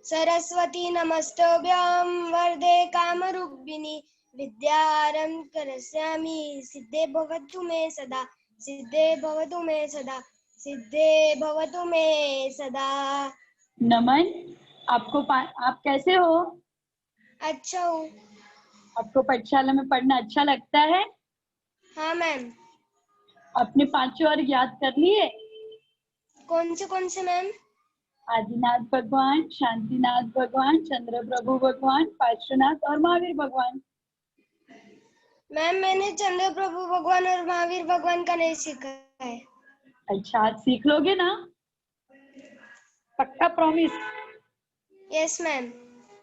सरस्वती नमस्तोभ्यां वरदे कामरूपिणी विद्यारं करस्यामि सिद्धे भवतु मे सदा सिद्धे भवतु मे सदा सिद्धे भवतु मे सदा। नमन, आप कैसे हो? अच्छा हूँ। आपको पाठशाला में पढ़ना अच्छा लगता है? हाँ मैम। आपने पांचों वर्ग याद कर लिए? कौन से मैम? आदिनाथ भगवान, शांतिनाथ भगवान, चंद्र प्रभु भगवान, पार्श्वनाथ और महावीर भगवान। मैम मैंने चंद्र प्रभु भगवान और महावीर भगवान का नहीं सीखा है। अच्छा, आज सीख लोगे ना? पक्का प्रॉमिस? Yes ma'am.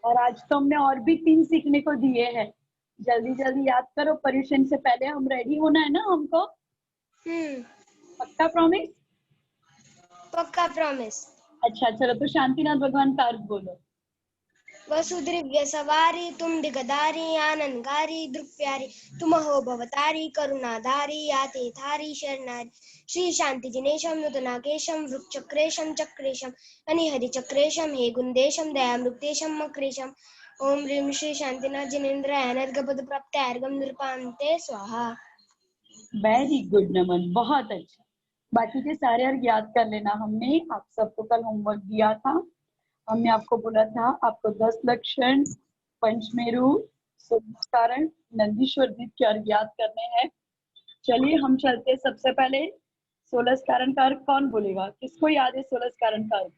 और आज तो हमने और भी 3 सीखने को दिए हैं। जल्दी जल्दी याद करो, परीक्षा से पहले हम रेडी होना है ना हमको। पक्का प्रॉमिस? पक्का प्रॉमिस। अच्छा चलो, तो शांतिनाथ भगवान का अर्थ बोलो। वसुद्रिव्य सवारी तुम दिगदारी आनंदकारी दृक्प्यारी तुम हो भवतारी करुणाधारी याते थारी शरणारी श्री शांति जिनेशम नूतनाकेशम वृक्षक्रेशम चक्रेशम अनिहरि चक्रेशम हे गुंदेशम दयामृतेशम मक्रेशम ओम ह्रीं श्री शांतिनाथ जिनेन्द्राय अनर्घपद प्राप्त्यार्घं नृपान्ते स्वाहा। वेरी गुड नमन, बहुत अच्छा। बाकी के सारे अर्घ याद कर लेना। हमने आप सबको कल होमवर्क दिया था। हमने आपको बोला था आपको 10 लक्षण, पंचमेरु, कारण, नंदीश्वर द्वीप के अर्घ याद करने हैं। चलिए हम चलते हैं। सबसे पहले 16 कारण का अर्घ कौन बोलेगा? किसको याद है 16 कारण का अर्घ?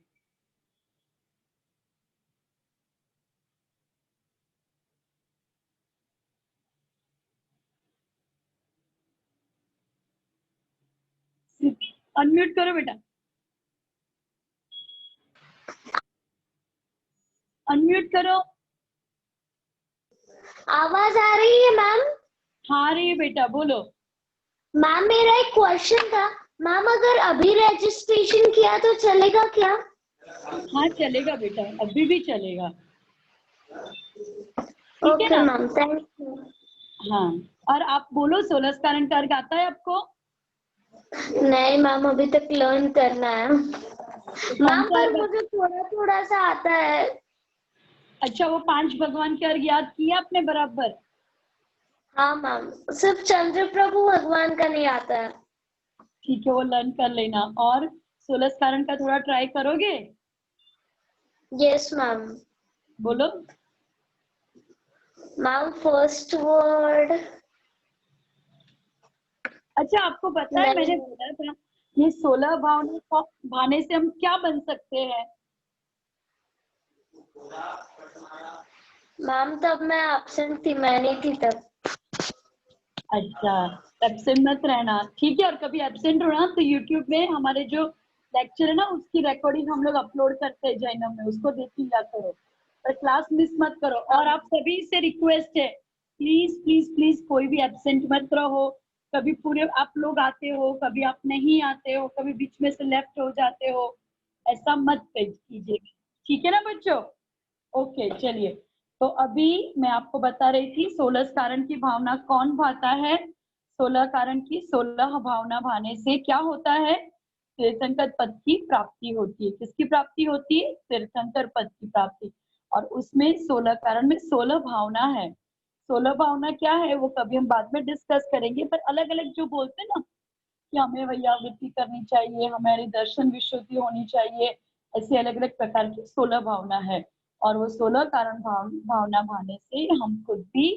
अनम्यूट करो बेटा, अनम्यूट करो। आवाज आ रही है मैम? हाँ रही है बेटा, बोलो। मैम मेरा एक क्वेश्चन था। मैम अगर अभी रजिस्ट्रेशन किया तो चलेगा क्या? हाँ चलेगा बेटा, अभी भी चलेगा। ठीक है ओके ना? Ma'am, thank you. हाँ, और आप बोलो 16 कारण का अर्घ आता है आपको? नहीं मैम, अभी तक लर्न करना है तो कौन मैम, सा पर अर्घ? मुझे थोड़ा थोड़ा सा आता है। अच्छा, वो 5 भगवान के अर्घ याद किया आपने बराबर? हाँ मैम, सिर्फ चंद्र प्रभु भगवान का नहीं आता है। ठीक है, वो लर्न कर लेना। और 16 कारण का थोड़ा ट्राई करोगे? Yes ma'am. बोलो। Ma'am first word. अच्छा, आपको पता है मैंने बोला था ये 16 भावना से हम क्या बन सकते हैं? मैम तब मैं एब्सेंट थी, मैं नहीं थी तब। अच्छा, एब्सेंट मत रहना, ठीक है? और कभी एब्सेंट होना तो यूट्यूब में हमारे जो लेक्चर है ना, उसकी रिकॉर्डिंग हम लोग अपलोड करते हैं जैनम में, उसको देख लिया करो। पर क्लास मिस मत करो। और आप सभी से रिक्वेस्ट है, प्लीज प्लीज प्लीज कोई भी एब्सेंट मत रहो। कभी पूरे आप लोग आते हो, कभी आप नहीं आते हो, कभी बीच में से लेफ्ट हो जाते हो, ऐसा मत कीजिए। ठीक है ना बच्चों? ओके चलिए। तो अभी मैं आपको बता रही थी 16 कारण की भावना कौन भाता है। 16 कारण की 16 भावना भाने से क्या होता है? तीर्थंकर पद की प्राप्ति होती है। किसकी प्राप्ति होती है? तीर्थंकर पद की प्राप्ति। और उसमें 16 कारण में 16 भावना है। 16 भावना क्या है वो कभी हम बाद में डिस्कस करेंगे। पर अलग अलग जो बोलते हैं ना कि हमें वैयावृत्ति करनी चाहिए, हमारी दर्शन विशुद्धि होनी चाहिए, ऐसे अलग अलग प्रकार की 16 भावना है। और वो 16 कारण भावना भाने से हम खुद भी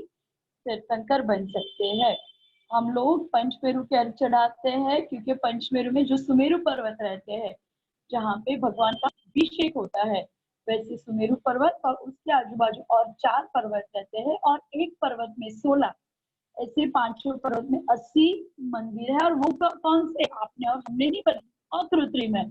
तीर्थंकर बन सकते हैं। हम लोग पंचमेरु के अर्घ चढ़ाते हैं, क्योंकि पंचमेरु में जो सुमेरु पर्वत रहते हैं, जहाँ पे भगवान का अभिषेक होता है, वैसे सुमेरु पर्वत और उसके आजू बाजू और 4 पर्वत रहते हैं, और एक पर्वत में 16, ऐसे 5 पर्वत में 80 मंदिर है। और वो कौन से आपने और हमने नहीं बने, और कृत्रिम है,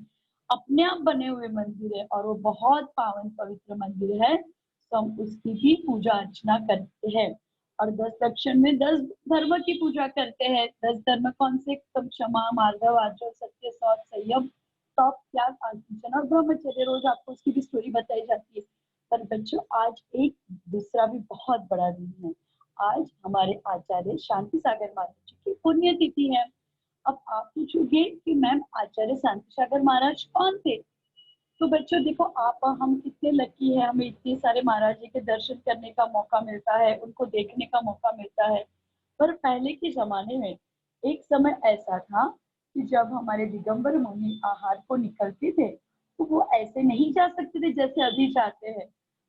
अपने आप बने हुए मंदिर है, और वो बहुत पावन पवित्र मंदिर है। तो हम उसकी भी पूजा अर्चना करते हैं। और 10 लक्षण में 10 धर्म की पूजा करते हैं। 10 धर्म कौन से? क्षमा, मार्गव, आर्जव, सत्य, सौच, संयम, तप, त्याग, आत्मचन और ब्रह्मचर्य। रोज आपको उसकी भी स्टोरी बताई जाती है। पर बच्चों, आज एक दूसरा भी बहुत बड़ा दिन है। आज हमारे आचार्य शांति सागर महाराज जी की पुण्यतिथि है। अब आप पूछोगे कि मैम आचार्य शांति सागर महाराज कौन थे? तो बच्चों देखो, आप हम कितने लकी है, हमें इतने सारे महाराज जी के दर्शन करने का मौका मिलता है, उनको देखने का मौका मिलता है। पर पहले के जमाने में एक समय ऐसा था कि जब हमारे दिगंबर मुनि आहार को निकलते थे तो वो ऐसे नहीं जा सकते थे जैसे अभी जाते हैं।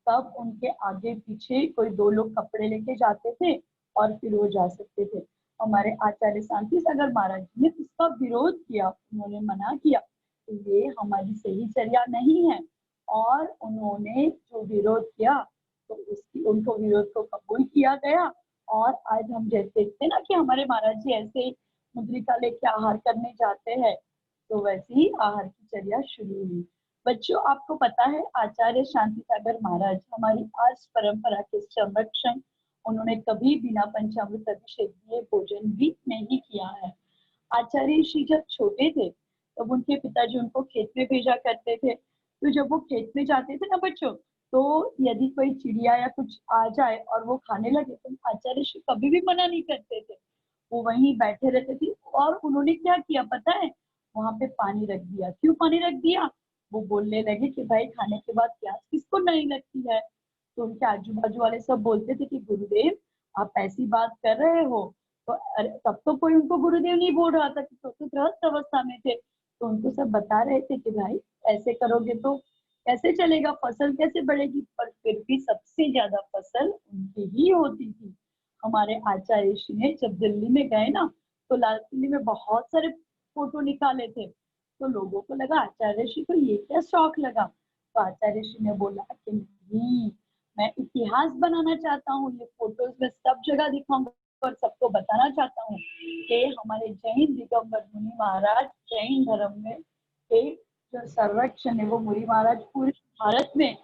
तब उनके आगे पीछे कोई 2 लोग कपड़े लेके जाते थे और फिर वो जा सकते थे। हमारे आचार्य शांति सागर महाराज जी ने उसका विरोध किया, उन्होंने मना किया, ये हमारी सही चर्या नहीं है। और उन्होंने जो विरोध किया तो उसकी उनको विरोध को कबूल किया गया। और आज हम जैसे देखते हैं ना कि हमारे महाराज जी ऐसे मुद्रिका लेके आहार करने जाते हैं, तो वैसे ही आहार की चर्या शुरू हुई। बच्चों, आपको पता है आचार्य शांति सागर महाराज हमारी आज परंपरा के संरक्षण, उन्होंने कभी बिना पंचामृत अभिषेक दिए भोजन भी नहीं किया है। आचार्य श्री जब छोटे थे तब उनके पिताजी उनको खेत में भेजा करते थे। तो जब वो खेत में जाते थे ना बच्चों, तो यदि कोई चिड़िया या कुछ आ जाए और वो खाने लगे तो आचार्य श्री कभी भी मना नहीं करते थे, वो वहीं बैठे रहते थे। और उन्होंने क्या किया पता है, वहां पे पानी रख दिया। क्यों पानी रख दिया? वो बोलने लगे कि भाई खाने के बाद प्यास किसको नहीं लगती है। तो उनके आजू बाजू वाले सब बोलते थे कि गुरुदेव आप ऐसी बात कर रहे हो। तो अरे तब तो कोई उनको गुरुदेव नहीं बोल रहा था, कि तो गृहस्थ अवस्था में थे। तो उनको सब बता रहे थे कि भाई ऐसे करोगे तो कैसे चलेगा, फसल कैसे बढ़ेगी। पर फिर भी सबसे ज्यादा फसल उनकी ही होती थी। हमारे आचार्य ऋषि ने जब दिल्ली में गए ना, तो लाल किले में बहुत सारे फोटो निकाले थे। तो लोगों को लगा आचार्य ऋषि को ये क्या शौक लगा। तो आचार्य ऋषि ने बोला कि नहीं, मैं इतिहास बनाना चाहता हूँ, ये फोटोज में सब जगह दिखाऊंगा और सबको बताना चाहता हूँ कि हमारे जैन दिगंबर मुनि महाराज जैन धर्म में एक जो संरक्षण है वो मुनि महाराज पूरे भारत में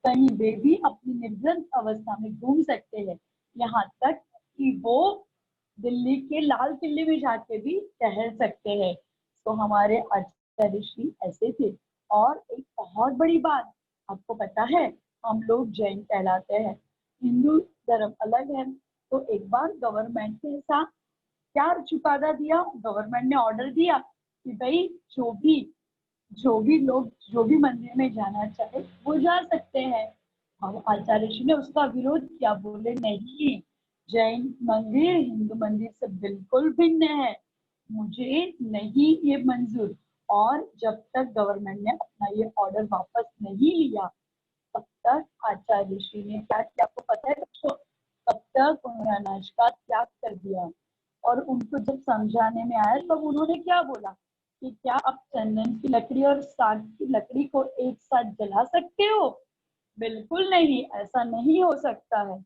कहीं वे भी अपनी निर्जन अवस्था में घूम सकते हैं। यहाँ तक कि वो दिल्ली के लाल किले में जाके भी टहल सकते हैं। तो हमारे आचार्य ऋषि ऐसे थे। और एक बहुत बड़ी बात आपको पता है, हम लोग जैन कहलाते हैं, हिंदू धर्म अलग है। तो एक बार गवर्नमेंट के साथ क्या चुकादा दिया, गवर्नमेंट ने ऑर्डर दिया कि भाई जो भी लोग जो भी मंदिर में जाना चाहे वो जा सकते हैं। अब आचार्य ऋषि ने उसका विरोध किया, बोले नहीं, जैन मंदिर हिंदू मंदिर से बिल्कुल भिन्न है, मुझे नहीं ये मंजूर। और जब तक गवर्नमेंट ने अपना ये ऑर्डर वापस नहीं लिया तब तक आचार्य ऋषि ने क्या किया आपको पता है बच्चों, तब तक उन्होंने अनाज का त्याग कर दिया। और उनको जब समझाने में आया तब उन्होंने क्या बोला कि क्या आप चंदन की लकड़ी और साग की लकड़ी को एक साथ जला सकते हो? बिल्कुल नहीं, ऐसा नहीं हो सकता है।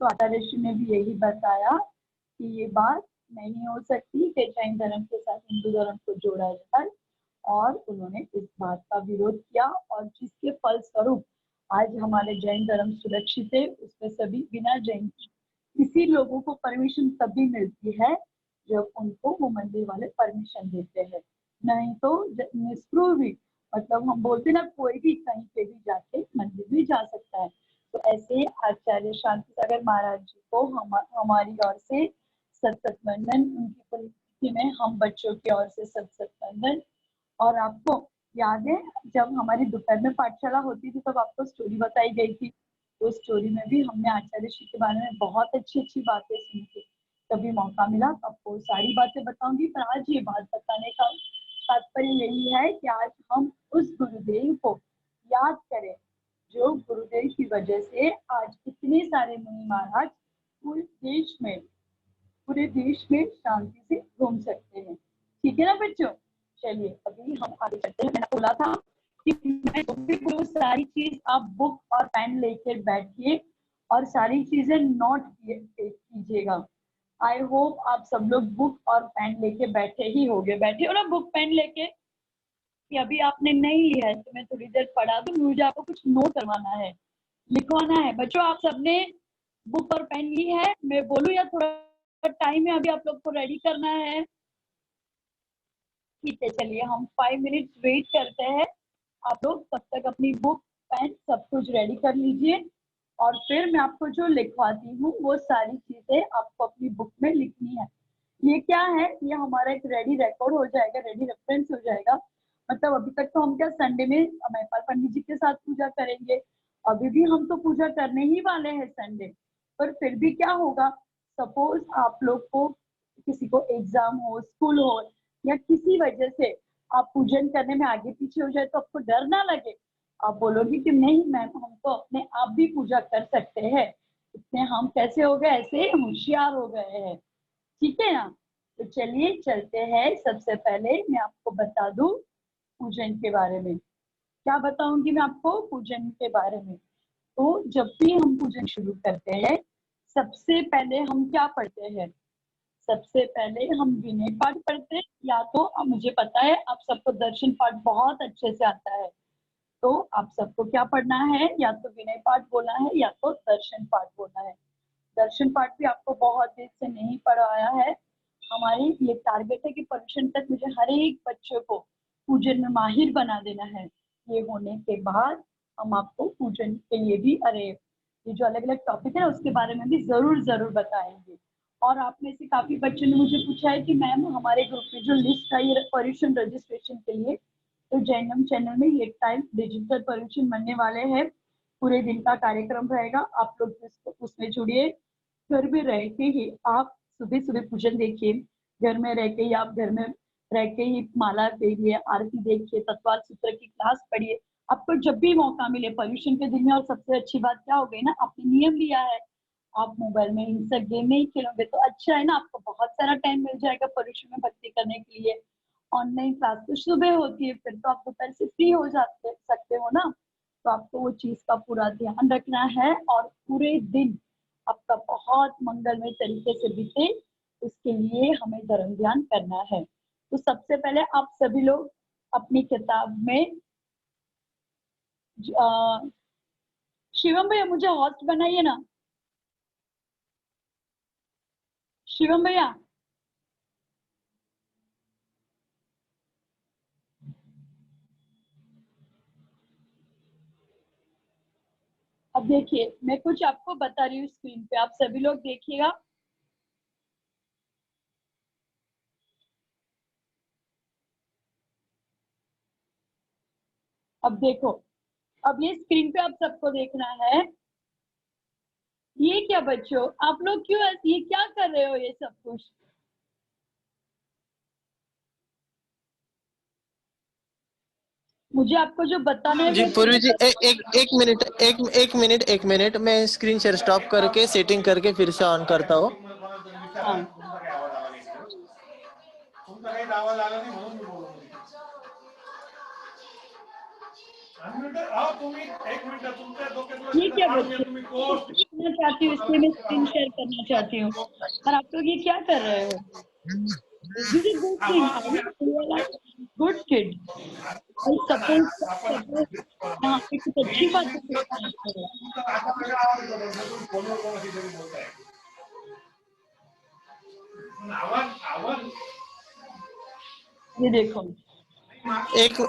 तो आचार्य ऋषि ने भी यही बताया कि ये बात नहीं हो सकती कि जैन धर्म के साथ हिंदू धर्म को जोड़ा जाए। और उन्होंने इस बात का विरोध किया और जिसके फल स्वरूप आज हमारे जैन धर्म सुरक्षित है। उसमें सभी बिना जैन किसी लोगों को परमिशन तभी मिलती है जब उनको वो मंदिर वाले परमिशन देते हैं, नहीं तो निष्प्रूव भी, मतलब हम बोलते ना कोई भी कहीं पे भी जाके मंदिर में जा सकता है। तो ऐसे आचार्य शांति सागर महाराज जी को हमारी ओर से सत सत वंदन, उनकी पुण्यतिथि में हम बच्चों की ओर से सत सत वंदन। और आपको याद है जब हमारी दोपहर में पाठशाला होती थी तब आपको स्टोरी बताई गई थी, तो स्टोरी में भी हमने आचार्य श्री के बारे में बहुत अच्छी अच्छी बातें सुनी थी। कभी मौका मिला तो आपको सारी बातें बताऊंगी, पर आज ये बात बताने का तात्पर्य यही है कि आज हम उस गुरुदेव को याद करें जो गुरुदेव की वजह से आज इतने सारे मुनि महाराज पूरे देश में शांति से घूम सकते हैं। ठीक है ना बच्चों? चलिए अभी हम आगे चलते हैं। मैंने बोला था कि मैं जो भी बोलूं सारी चीज आप बुक और पेन लेकर बैठिए और सारी चीजें नोट कीजिएगा। आई होप आप सब लोग बुक और पेन लेके बैठे ही होंगे, बैठे हो ना बुक पेन लेके? कि अभी आपने नहीं लिया है तो मैं थोड़ी देर पढ़ा दूं, मुझे आपको कुछ नोट करवाना है, लिखवाना है। बच्चों आप सबने बुक और पेन ली है? मैं बोलूं या थोड़ा टाइम है अभी आप लोग को रेडी करना है? ठीक है, चलिए हम 5 मिनट्स वेट करते हैं। आप लोग तब तक अपनी बुक पेन सब कुछ रेडी कर लीजिए और फिर मैं आपको जो लिखवाती हूँ वो सारी चीजें आपको अपनी बुक में लिखनी है। ये क्या है, ये हमारा एक रेडी रिकॉर्ड हो जाएगा, रेडी रेफरेंस हो जाएगा। मतलब अभी तक तो हम क्या संडे में महिपाल पंडित जी के साथ पूजा करेंगे, अभी भी हम तो पूजा करने ही वाले हैं संडे। पर फिर भी क्या होगा, सपोज आप लोग को किसी को एग्जाम हो, स्कूल हो, या किसी वजह से आप पूजन करने में आगे पीछे हो जाए तो आपको डर ना लगे, आप बोलोगे कि नहीं मैम हम तो अपने आप भी पूजा कर सकते हैं, इतने हम कैसे हो गए, ऐसे होशियार हो गए हैं। ठीक है ना। तो चलिए चलते हैं। सबसे पहले मैं आपको बता दूं पूजन के बारे में। क्या बताऊंगी मैं आपको पूजन के बारे में? तो जब भी हम पूजन शुरू करते हैं, सबसे पहले हम क्या पढ़ते हैं? सबसे पहले हम विनय पाठ पढ़ते हैं, या तो मुझे पता है आप सबको दर्शन पाठ बहुत अच्छे से आता है, तो आप सबको क्या पढ़ना है, या तो विनय पाठ बोलना है या तो दर्शन पाठ बोलना है। दर्शन पाठ भी आपको बहुत देर से नहीं पढ़ाया है। हमारी ये टारगेट है कि पर्यूषण तक मुझे हर एक बच्चे को पूजन में माहिर बना देना है। ये होने के बाद हम आपको पूजन के लिए भी, अरे ये जो अलग अलग टॉपिक है ना उसके बारे में भी जरूर जरूर बताएंगे। और आप में से काफी बच्चों ने मुझे पूछा है कि मैम हमारे ग्रुप में जो लिस्ट आई है पर्यूषण रजिस्ट्रेशन के लिए, तो जैनम चैनल में ये टाइम डिजिटल पर्यूषण बनने वाले हैं। पूरे दिन का कार्यक्रम रहेगा, आप लोग उसमें जुड़िए। घर में रह के ही आप सुबह सुबह पूजन देखिए, घर में रह के ही आप घर में रह के ही माला फेरिए, आरती देखिए, तत्वाल सूत्र की क्लास पढ़िए। आपको जब भी मौका मिले पर्यूषण के दिन में, और सबसे अच्छी बात क्या हो गई ना, आपने नियम लिया है, आप मोबाइल में हिंसक गेम नहीं खेलोगे तो अच्छा है ना, आपको बहुत सारा टाइम मिल जाएगा पर्यूषण में भक्ति करने के लिए। ऑनलाइन क्लास तो सुबह होती है, फिर तो आप दोपहर से फ्री हो जाते सकते हो ना, तो आपको वो चीज का पूरा ध्यान रखना है और पूरे दिन आपका बहुत मंगलमय तरीके से बीते, उसके लिए हमें धर्म ध्यान करना है। तो सबसे पहले आप सभी लोग अपनी किताब में शिवम भैया मुझे होस्ट बनाइए ना। शिवम भैया अब देखिए मैं कुछ आपको बता रही हूँ स्क्रीन पे, आप सभी लोग देखिएगा। अब देखो, अब ये स्क्रीन पे आप सबको देखना है। ये क्या बच्चों, आप लोग क्यों ऐसे, ये क्या कर रहे हो ये सब कुछ? मुझे आपको जो बताना है जी वो पूर्वी जी, तो एक मिनट मैं स्क्रीन शेयर स्टॉप करके सेटिंग करके फिर से ऑन करता हूँ। हाँ ये क्या बच्चे, मैं चाहती हूँ इसलिए मैं स्क्रीन शेयर करना चाहती हूँ, और आप लोग ये क्या कर रहे हो? This is a good thing. I mean, you are like good kid. I suppose यहाँ पे कुछ अच्छी बातें सिखाना चाहिए। ये देखो,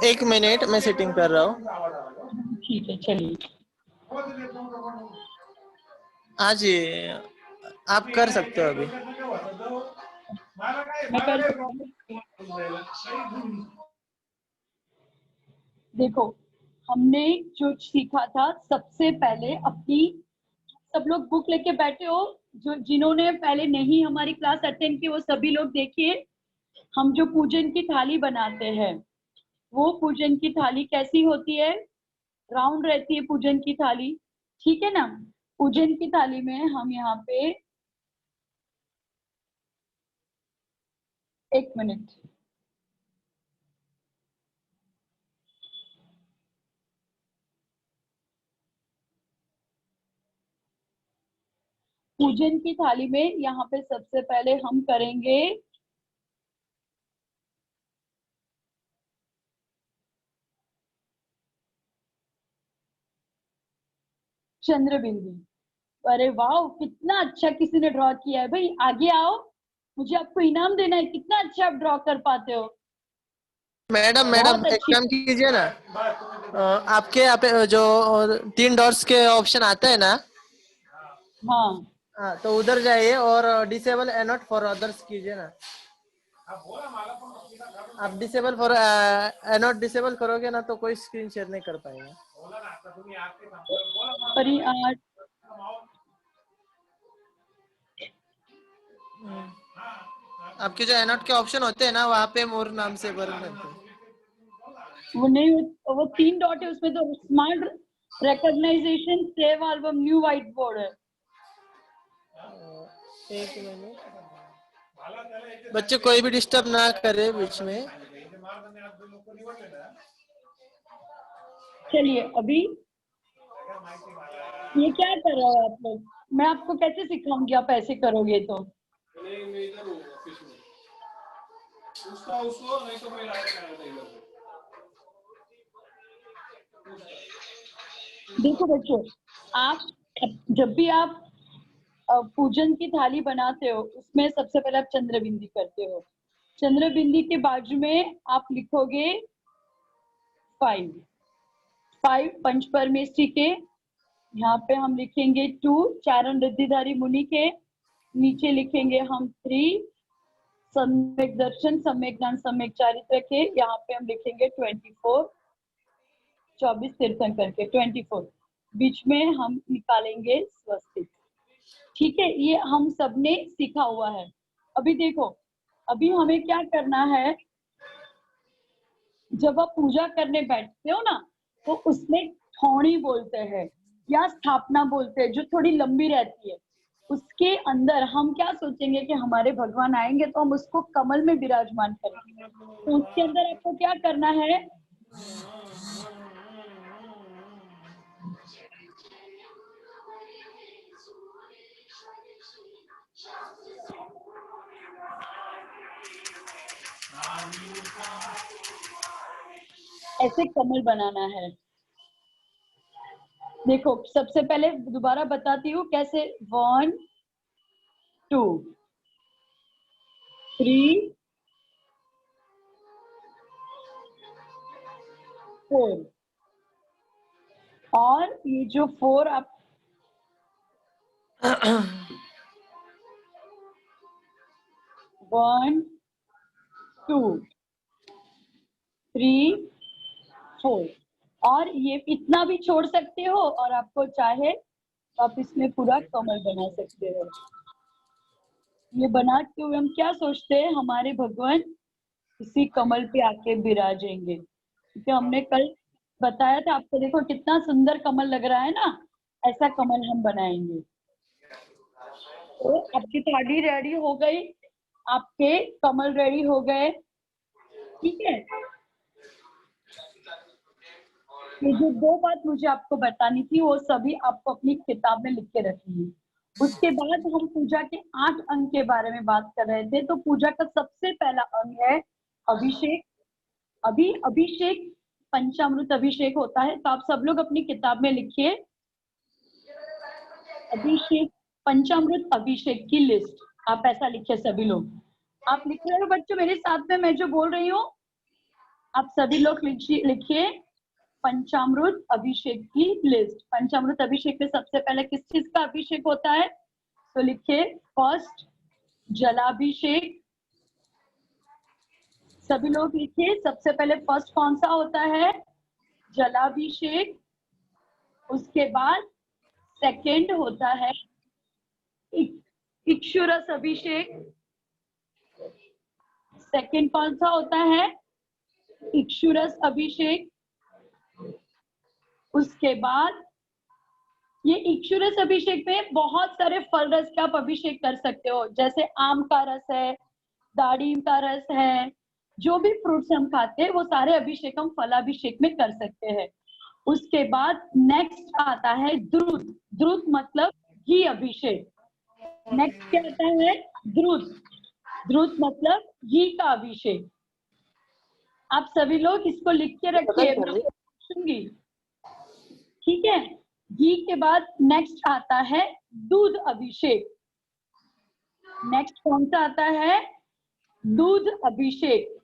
एक मिनट मैं सेटिंग कर रहा हूँ। ठीक है चलिए। हाँ जी, आप कर सकते हो अभी। मैं कर देखो, हमने जो सीखा था सबसे पहले अपनी, सब लोग बुक लेके बैठे हो, जो जिन्होंने पहले नहीं हमारी क्लास अटेंड की वो सभी लोग देखिए। हम जो पूजन की थाली बनाते हैं, वो पूजन की थाली कैसी होती है? राउंड रहती है पूजन की थाली, ठीक है ना। पूजन की थाली में हम यहाँ पे, एक मिनट, पूजन की थाली में यहाँ पे सबसे पहले हम करेंगे चंद्र बिंदु। अरे वाह, कितना अच्छा किसी ने ड्रॉ किया है भाई, आगे आओ, मुझे आपको इनाम देना है, कितना अच्छा आप ड्रॉ कर पाते हो। मैडम बहुत एक अच्छी। काम कीजिए ना, आपके यहाँ पे जो 3 डॉट्स के ऑप्शन आता है ना, हाँ हाँ तो उधर जाइए और disable and not for others कीजिए ना। आप डिसेबल फॉर नॉट डिसेबल करोगे ना तो कोई स्क्रीन शेयर नहीं कर पाएगा। आपके जो एनोट के ऑप्शन होते हैं ना वहाँ पे मोर नाम से भर देते हैं। वो नहीं, वो 3 डॉट है उसमें, तो smart recognisation save album new whiteboard है। एक मिनट, बच्चे कोई भी डिस्टर्ब ना करे बीच में। चलिए अभी ये क्या कर रहे हो आप लोग? मैं आपको कैसे सिखाऊंगी, आप ऐसे करोगे तो। देखो बच्चों, आप जब भी आप पूजन की थाली बनाते हो उसमें सबसे पहले आप चंद्र बिंदी करते हो। चंद्र बिंदी के बाजू में आप लिखोगे 5 पंच परमेष्ठी के, यहाँ पे हम लिखेंगे 2 चारण रिद्धिधारी मुनि के, नीचे लिखेंगे हम 3 सम्यक दर्शन, सम्यक ज्ञान, सम्यक चारित्र के, यहाँ पे हम लिखेंगे 24 तीर्थंकर के 24, बीच में हम निकालेंगे स्वस्तिक। ठीक है, ये हम सबने सीखा हुआ है। अभी देखो, अभी हमें क्या करना है, जब आप पूजा करने बैठते हो ना तो उसमें ठौणी बोलते हैं या स्थापना बोलते हैं, जो थोड़ी लंबी रहती है। उसके अंदर हम क्या सोचेंगे कि हमारे भगवान आएंगे तो हम उसको कमल में विराजमान करेंगे। तो उसके अंदर आपको क्या करना है, ऐसे कमल बनाना है। देखो सबसे पहले दोबारा बताती हूँ कैसे। 1 2 3 4, और ये जो 4 आप 1 2 3 4, और ये इतना भी छोड़ सकते हो, और आपको चाहे तो आप इसमें पूरा कमल बना सकते हो। ये बनाते हुए हम क्या सोचते हैं, हमारे भगवान इसी कमल पे आके विराजेंगे, क्योंकि हमने कल बताया था आपको। देखो कितना सुंदर कमल लग रहा है ना, ऐसा कमल हम बनाएंगे। तो आपकी थाली रेडी हो गई, आपके कमल रेडी हो गए, ठीक है। ये जो 2 बात मुझे आपको बतानी थी वो सभी आपको अपनी किताब में लिख के रखनी है। उसके बाद हम पूजा के 8 अंग के बारे में बात कर रहे थे। तो पूजा का सबसे पहला अंग है अभिषेक। अभिषेक पंचामृत अभिषेक होता है। तो आप सब लोग अपनी किताब में लिखिए अभिषेक, पंचामृत अभिषेक की लिस्ट। आप ऐसा लिखिए सभी लोग। आप लिख रहे हो बच्चों मेरे साथ में, मैं जो बोल रही हूँ आप सभी लोग लिखिए पंचामृत अभिषेक की लिस्ट। पंचामृत अभिषेक में सबसे पहले किस चीज का अभिषेक होता है, तो लिखिए फर्स्ट जलाभिषेक। सभी लोग लिखिए सबसे पहले फर्स्ट कौन सा होता है, जलाभिषेक। उसके बाद सेकंड होता है इक्षुरस अभिषेक। सेकंड कौन सा होता है, इक्षुरस अभिषेक। उसके बाद ये इक्षुरस अभिषेक में बहुत सारे फल रस का आप अभिषेक कर सकते हो, जैसे आम का रस है, दाड़िम का रस है, जो भी फ्रूट्स हम खाते हैं वो सारे अभिषेक हम फलाभिषेक में कर सकते हैं। उसके बाद नेक्स्ट आता है द्रुत। द्रुत मतलब घी अभिषेक। नेक्स्ट क्या आता है, द्रुत। द्रुत मतलब घी का अभिषेक। आप सभी लोग इसको लिख के रखिए, मैं पूछूंगी, ठीक है। घी के बाद नेक्स्ट आता है दूध अभिषेक। नेक्स्ट कौन सा आता है, दूध अभिषेक।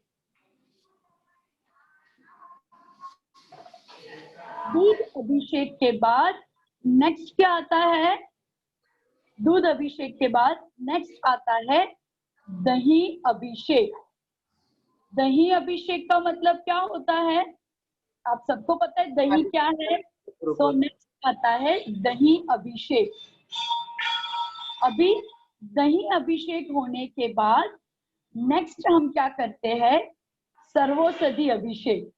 दूध अभिषेक के बाद नेक्स्ट क्या आता है, दूध अभिषेक के बाद नेक्स्ट आता है दही अभिषेक। दही अभिषेक का मतलब क्या होता है? आप सबको पता है दही क्या है? तो नेक्स्ट आता है दही अभिषेक। अभी दही अभिषेक होने के बाद नेक्स्ट हम क्या करते हैं? सर्वोषधि अभिषेक।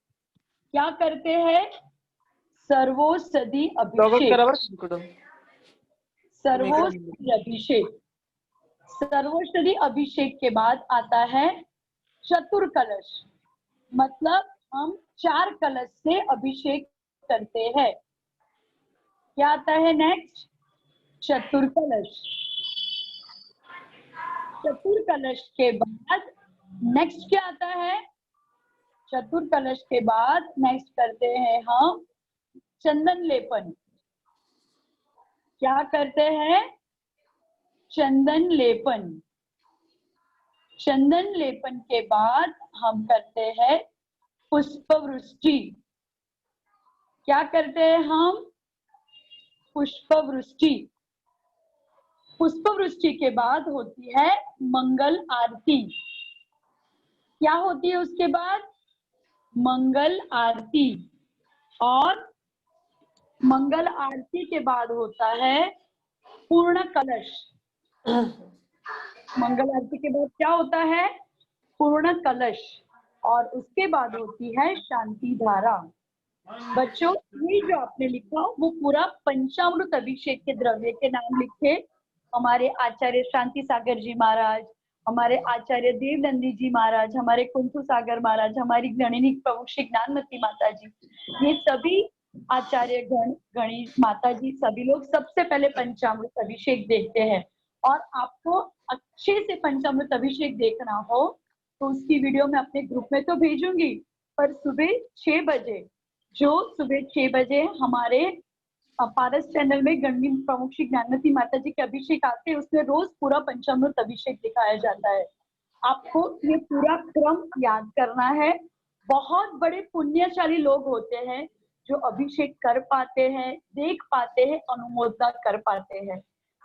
क्या करते हैं? सर्वोषधि अभिषेक। सर्वोषधि अभिषेक। सर्वोषधि अभिषेक के बाद आता है चतुर कलश। मतलब हम 4 कलश से अभिषेक करते हैं। क्या आता है नेक्स्ट? चतुर कलश। चतुर कलश के बाद नेक्स्ट क्या आता है? चतुर कलश के बाद नेक्स्ट करते हैं हम चंदन लेपन। क्या करते हैं? चंदन लेपन। चंदन लेपन के बाद हम करते हैं पुष्प वृष्टि। क्या करते हैं हम? पुष्प वृष्टि। पुष्प वृष्टि के बाद होती है मंगल आरती। क्या होती है उसके बाद? मंगल आरती। और मंगल आरती के बाद होता है पूर्ण कलश। मंगल आरती के बाद क्या होता है? पूर्ण कलश। और उसके बाद होती है शांति धारा। बच्चों, ये जो आपने लिखा वो पूरा पंचामृत अभिषेक के द्रव्य के नाम लिखे। हमारे आचार्य शांति सागर जी महाराज, हमारे आचार्य देवनंदी जी महाराज, हमारे कुंथु सागर महाराज, हमारी गणिनी प्रमुख श्री ज्ञानमती माता जी, ये सभी आचार्य गणी माता जी, सभी लोग सबसे पहले पंचामृत अभिषेक देखते हैं। और आपको अच्छे से पंचामृत अभिषेक देखना हो तो उसकी वीडियो मैं अपने ग्रुप में तो भेजूंगी, पर सुबह 6 बजे, जो सुबह 6 बजे हमारे पारस चैनल में गणनी प्रमुख श्री ज्ञानमती माता जी के अभिषेक आते हैं, उसमें रोज पूरा पंचामृत अभिषेक दिखाया जाता है। आपको ये पूरा क्रम याद करना है। बहुत बड़े पुण्यशाली लोग होते हैं जो अभिषेक कर पाते हैं, देख पाते हैं, अनुमोदना कर पाते हैं।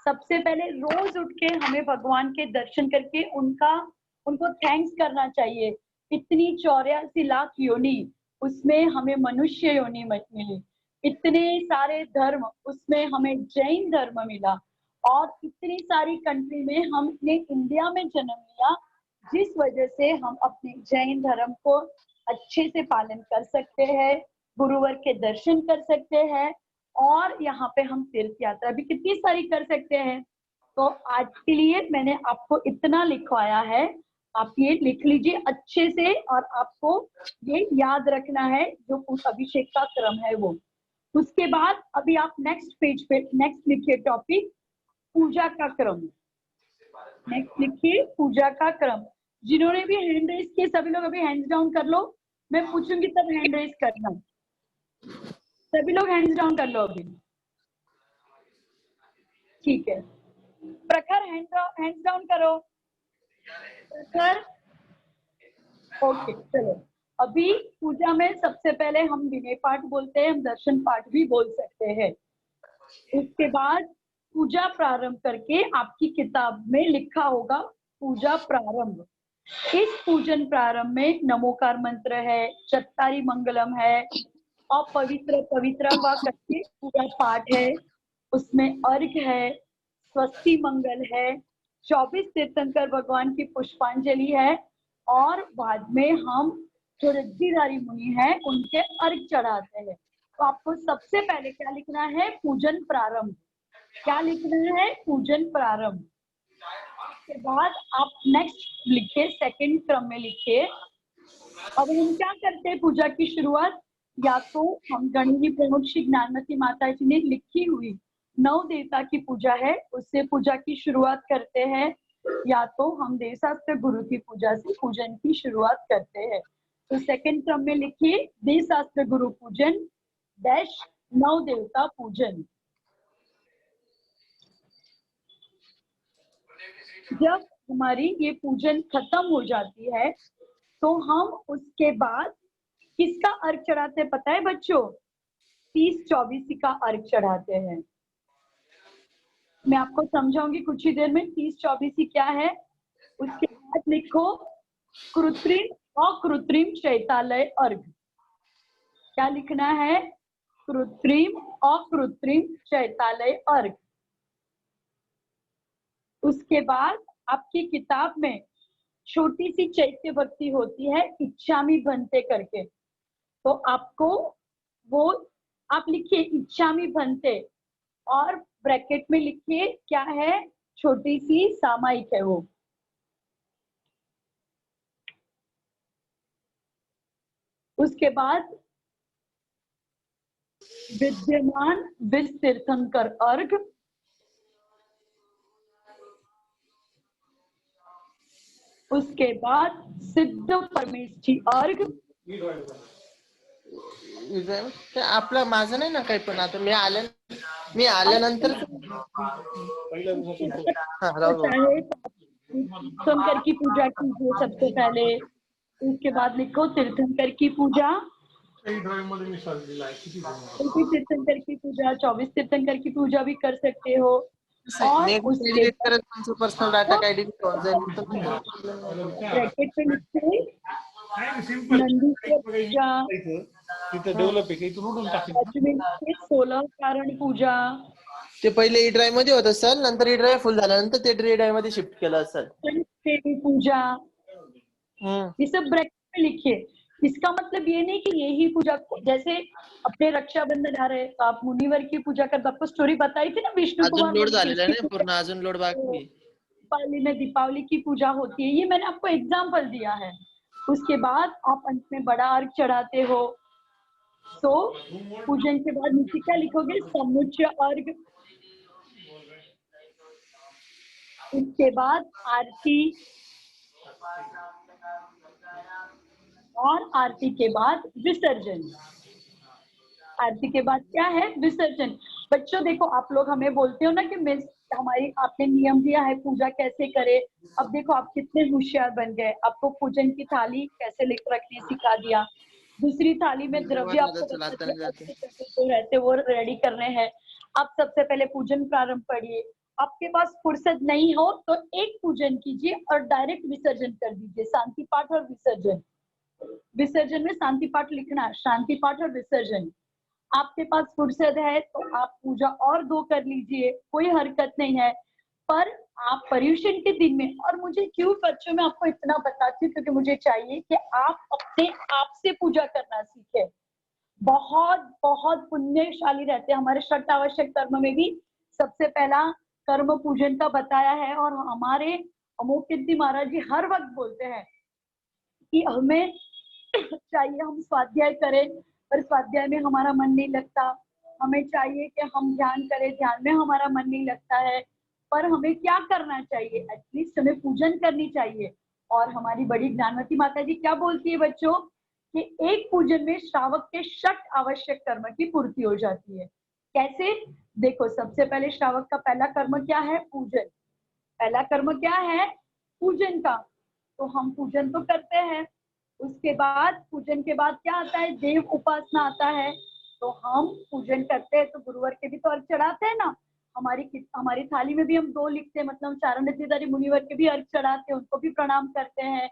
सबसे पहले रोज उठ के हमें भगवान के दर्शन करके उनको थैंक्स करना चाहिए। इतनी 84 लाख योनि, उसमें हमें मनुष्य योनि मिली। इतने सारे धर्म, उसमें हमें जैन धर्म मिला। और इतनी सारी कंट्री में हमने इंडिया में जन्म लिया, जिस वजह से हम अपने जैन धर्म को अच्छे से पालन कर सकते हैं, गुरुवर के दर्शन कर सकते हैं, और यहाँ पे हम तीर्थ यात्रा भी कितनी सारी कर सकते हैं। तो आज के लिए मैंने आपको इतना लिखवाया है, आप ये लिख लीजिए अच्छे से, और आपको ये याद रखना है जो अभिषेक का क्रम है वो। उसके बाद अभी आप नेक्स्ट पेज पे नेक्स्ट लिखिए टॉपिक पूजा का क्रम। नेक्स्ट लिखिए पूजा का क्रम। जिन्होंने भी हैंड रेज किए सभी लोग अभी हैंड्स डाउन कर लो, मैं पूछूंगी तब हैंड रेज करना। सभी लोग हैंड्स डाउन कर लो अभी, ठीक है। प्रखर हैंड्स डाउन करो। प्रखर, ओके चलो। अभी पूजा में सबसे पहले हम विनय पाठ बोलते हैं, हम दर्शन पाठ भी बोल सकते हैं। उसके बाद पूजा प्रारंभ करके आपकी किताब में लिखा होगा पूजा प्रारंभ। इस पूजन प्रारंभ में नमोकार मंत्र है, चत्तारी मंगलम है, और पवित्र पवित्र व करके पूरा पाठ है। उसमें अर्घ है, स्वस्ति मंगल है, 24 तीर्थंकर भगवान की पुष्पांजलि है, और बाद में हम जो रिद्धिधारी मुनि है उनके अर्घ चढ़ाते हैं। तो आपको सबसे पहले क्या लिखना है? पूजन प्रारंभ। क्या लिखना है? पूजन प्रारंभ। उसके बाद आप नेक्स्ट लिखिए, सेकंड क्रम में लिखिए। अब हम क्या करते हैं पूजा की शुरुआत? या तो हम गणिनी प्रमुख श्री ज्ञानमती माता जी ने लिखी हुई 9 देवता की पूजा है, उससे पूजा की शुरुआत करते हैं, या तो हम देवशास्त्र गुरु की पूजा से पूजन की शुरुआत करते हैं। तो सेकंड क्रम में लिखिए देवशास्त्र गुरु पूजन डैश 9 देवता पूजन। जब हमारी ये पूजन खत्म हो जाती है तो हम उसके बाद किसका अर्घ चढ़ाते हैं पता है बच्चों? 30-24 का अर्घ चढ़ाते हैं। मैं आपको समझाऊंगी कुछ ही देर में 30-24 क्या है। उसके बाद लिखो कृत्रिम अकृत्रिम चैतालय अर्घ। क्या लिखना है? अकृत्रिम चैतालय अर्घ। उसके बाद आपकी किताब में छोटी सी चैत्य भक्ति होती है, इच्छामि भन्ते करके, तो आपको वो आप लिखिए इच्छामि भन्ते और ब्रैकेट में लिखिए क्या है, छोटी सी सामायिक है वो। उसके बाद विद्यमान विष तीर्थंकर अर्घ। उसके बाद सिद्ध परमेष्ठी अर्घ। आपलं माझं नाही ना काही, पण आता मी आल्यानंतर तीर्थंकर की पूजा कीजिए सबसे पहले। उसके बाद लिखो तीर्थंकर की पूजा, तीर्थंकर की पूजा, 24 तीर्थंकर की पूजा भी कर सकते हो। और उसके पर्सनल डाटा का ब्रैकेट पे लिखिए नंदीश्वर पूजा, डेव्हलप आहे, इथून उडून टाकली 16 कारण पूजा। ते पहिले ई ड्राईव्ह मध्ये होतं सर, नंतर ई ड्राईव्ह फुल झाल्यानंतर ते डी ड्राईव्ह मध्ये शिफ्ट केलं सर। देवी पूजा, ये सब ब्रैकेट में लिखिए। इसका मतलब ये नहीं कि यही पूजा, जैसे अपने रक्षाबंधन आ रहे तो आप मुनिवर की पूजा कर, आपको स्टोरी बताई थी ना विष्णु कुमार लोड झालेला आहे पूर्ण, अजून लोड बाकी है। दीपावली में दीपावली की पूजा होती है, ये मैंने आपको एग्जाम्पल दिया है। उसके बाद आप अंत में बड़ा अर्घ चढ़ाते हो। तो पूजन के बाद नीचे क्या लिखोगे? समुच्चय अर्घ। उसके बाद आरती, और आरती के बाद विसर्जन। आरती के बाद क्या है? विसर्जन। बच्चों देखो, आप लोग हमें बोलते हो ना कि मिस हमारी आपने नियम दिया है पूजा कैसे करे। अब देखो आप कितने होशियार बन गए, आपको पूजन की थाली कैसे लेकर रखनी सिखा दिया। दूसरी थाली में द्रव्य आपको रहते वो रेडी करने हैं। आप सबसे पहले पूजन प्रारंभ करिए। आपके पास फुर्सत नहीं हो तो एक पूजन कीजिए और डायरेक्ट विसर्जन कर दीजिए। शांति पाठ और विसर्जन, विसर्जन में शांति पाठ लिखना, शांति पाठ और विसर्जन। आपके पास फुर्सत है तो आप पूजा और 2 कर लीजिए, कोई हरकत नहीं है। पर आप पर्युषण के दिन में, और मुझे क्यों बच्चों में आपको इतना बताती हूँ क्योंकि मुझे चाहिए कि आप अपने आप से पूजा करना सीखे। बहुत बहुत पुण्यशाली रहते हैं। हमारे षट आवश्यक कर्म में भी सबसे पहला कर्म पूजन का बताया है, और हमारे अमोघ कीर्ति महाराज जी हर वक्त बोलते हैं कि हमें चाहिए हम स्वाध्याय करें, पर स्वाध्याय में हमारा मन नहीं लगता। हमें चाहिए कि हम ध्यान करें, ध्यान में हमारा मन नहीं लगता है। पर हमें क्या करना चाहिए? एटलीस्ट हमें पूजन करनी चाहिए। और हमारी बड़ी ज्ञानवती माता जी क्या बोलती है बच्चों, कि एक पूजन में श्रावक के षट आवश्यक कर्म की पूर्ति हो जाती है। कैसे? देखो, सबसे पहले श्रावक का पहला कर्म क्या है? पूजन। पहला कर्म क्या है? पूजन का। तो हम पूजन तो करते हैं। उसके बाद पूजन के बाद क्या आता है? देव उपासना आता है। तो हम पूजन करते हैं तो गुरुवर के भी तो अर्घ चढ़ाते हैं ना। हमारी थाली में भी हम 2 लिखते हैं, मतलब चारण निधिधारी मुनिवर के भी अर्घ चढ़ाते हैं, उनको भी प्रणाम करते हैं।